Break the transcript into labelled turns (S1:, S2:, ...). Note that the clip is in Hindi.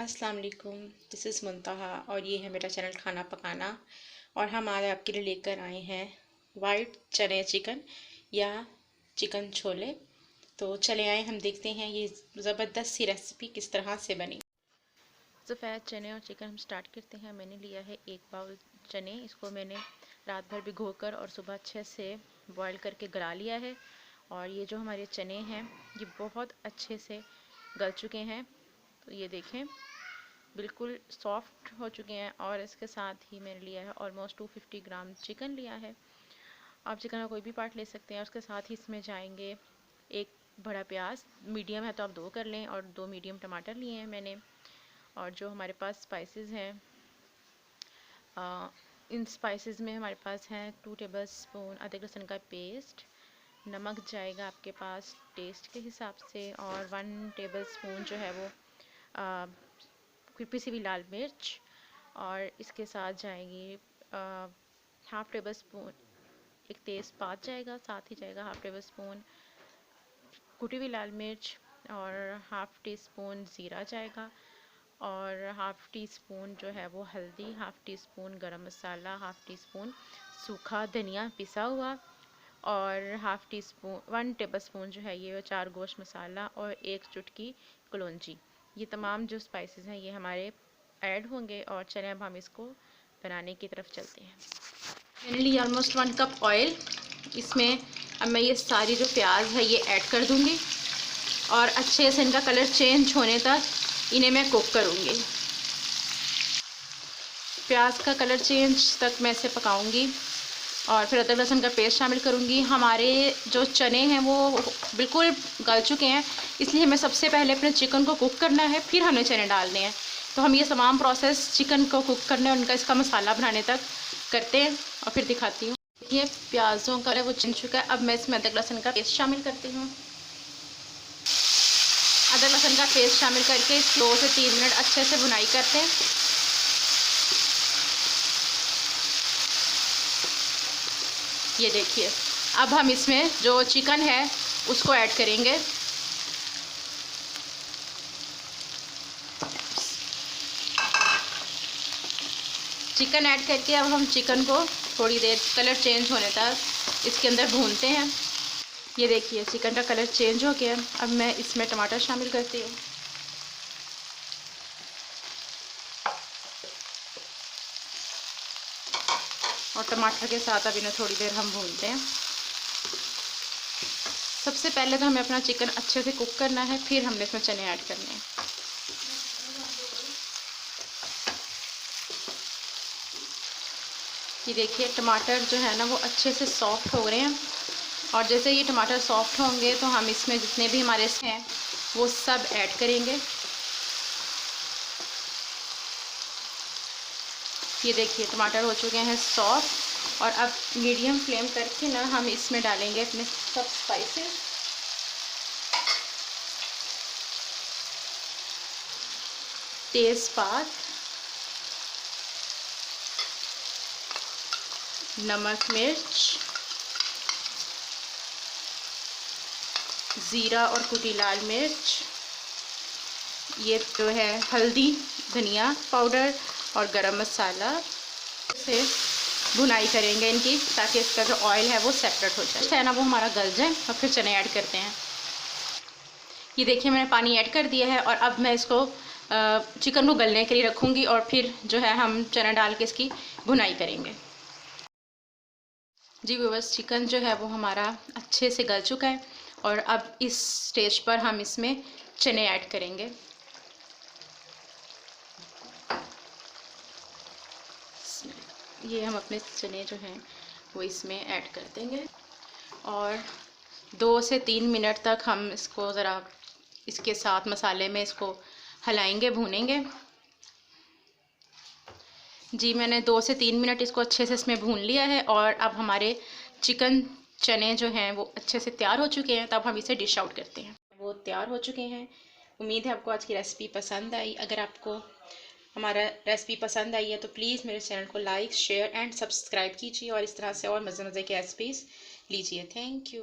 S1: अस्सलाम वालेकुम, दिस इज़ मुंतहा और ये है मेरा चैनल खाना पकाना। और हम आज आपके लिए लेकर आए हैं वाइट चने चिकन या चिकन छोले। तो चले आए हम देखते हैं ये ज़बरदस्त सी रेसिपी किस तरह से बनी। सफ़ेद चने और चिकन हम स्टार्ट करते हैं। मैंने लिया है 1 बाउल चने। इसको मैंने रात भर भिगोकर और सुबह अच्छे से बॉईल करके गला लिया है। और ये जो हमारे चने हैं ये बहुत अच्छे से गल चुके हैं। तो ये देखें बिल्कुल सॉफ्ट हो चुके हैं। और इसके साथ ही मैंने लिया है ऑलमोस्ट 250 ग्राम चिकन लिया है। आप चिकन का कोई भी पार्ट ले सकते हैं। उसके साथ ही इसमें जाएंगे एक बड़ा प्याज, मीडियम है तो आप 2 कर लें, और 2 मीडियम टमाटर लिए हैं मैंने। और जो हमारे पास स्पाइसेस हैं, इन स्पाइसेस में हमारे पास हैं 2 टेबल स्पून अदरक लहसुन का पेस्ट, नमक जाएगा आपके पास टेस्ट के हिसाब से, और 1 टेबल स्पून जो है वो पिसी हुई लाल मिर्च। और इसके साथ जाएगी 1/2 टेबल स्पून एक तेज़पात जाएगा, साथ ही जाएगा 1/2 टेबल स्पून कुटी हुई लाल मिर्च, और 1/2 टी स्पून ज़ीरा जाएगा, और 1/2 टी स्पून जो है वो हल्दी, 1/2 टी स्पून गरम मसाला, 1/2 टी स्पून सूखा धनिया पिसा हुआ, और 1/2 टी स्पून 1 टेबल स्पून जो है ये 4 गोश्त मसाला, और 1 चुटकी कलौंजी। ये तमाम जो स्पाइसेस हैं ये हमारे ऐड होंगे। और चलें अब हम इसको बनाने की तरफ चलते हैं। मैंने लिया ऑलमोस्ट 1 कप ऑयल। इसमें अब मैं ये सारी जो प्याज है ये ऐड कर दूंगी, और अच्छे से इनका कलर चेंज होने तक इन्हें मैं कुक करूंगी। प्याज का कलर चेंज तक मैं इसे पकाऊंगी, और फिर अदरक लहसुन का पेस्ट शामिल करूंगी। हमारे जो चने हैं वो बिल्कुल गल चुके हैं, इसलिए हमें सबसे पहले अपने चिकन को कुक करना है, फिर हमने चने डालने हैं। तो हम ये तमाम प्रोसेस चिकन को कुक करने और उनका इसका मसाला बनाने तक करते हैं, और फिर दिखाती हूँ। ये प्याज़ों का कलर वो चिन चुका है। अब मैं इसमें अदरक लहसुन का पेस्ट शामिल करती हूँ। अदरक लहसुन का पेस्ट शामिल करके 2 से 3 मिनट अच्छे से भुनाई करते हैं। ये देखिए, अब हम इसमें जो चिकन है उसको ऐड करेंगे। चिकन ऐड करके अब हम चिकन को थोड़ी देर कलर चेंज होने तक इसके अंदर भूनते हैं। ये देखिए चिकन का कलर चेंज हो गया। अब मैं इसमें टमाटर शामिल करती हूँ, और टमाटर के साथ अब इन्हें थोड़ी देर हम भूनते हैं। सबसे पहले तो हमें अपना चिकन अच्छे से कुक करना है, फिर हमने इसमें चने ऐड करने हैं। ये देखिए टमाटर जो है ना वो अच्छे से सॉफ्ट हो रहे हैं, और जैसे ये टमाटर सॉफ्ट होंगे तो हम इसमें जितने भी हमारे हैं वो सब ऐड करेंगे। ये देखिए टमाटर हो चुके हैं सॉफ्ट, और अब मीडियम फ्लेम करके ना हम इसमें डालेंगे अपने सब स्पाइसेस। तेज़पात, नमक मिर्च, ज़ीरा और कुटी लाल मिर्च, ये जो है हल्दी धनिया पाउडर और गरम मसाला से भुनाई करेंगे इनकी, ताकि इसका जो ऑयल है वो सेपरेट हो जाए है ना, वो हमारा गल जाए। और फिर चने ऐड करते हैं। ये देखिए मैंने पानी ऐड कर दिया है, और अब मैं इसको चिकन को गलने के लिए रखूँगी, और फिर जो है हम चना डाल के इसकी भुनाई करेंगे। जी व्यूअर्स, चिकन जो है वो हमारा अच्छे से गल चुका है, और अब इस स्टेज पर हम इसमें चने ऐड करेंगे। ये हम अपने चने जो हैं वो इसमें ऐड कर देंगे, और 2 से 3 मिनट तक हम इसको ज़रा इसके साथ मसाले में इसको हिलाएंगे, भूनेंगे। जी मैंने 2 से 3 मिनट इसको अच्छे से इसमें भून लिया है, और अब हमारे चिकन चने जो हैं वो अच्छे से तैयार हो चुके हैं। तब हम इसे डिश आउट करते हैं। वो तैयार हो चुके हैं। उम्मीद है आपको आज की रेसिपी पसंद आई। अगर आपको हमारा रेसिपी पसंद आई है तो प्लीज़ मेरे चैनल को लाइक शेयर एंड सब्सक्राइब कीजिए, और इस तरह से और मज़े मज़े की रेसिपीज़ लीजिए। Thank you.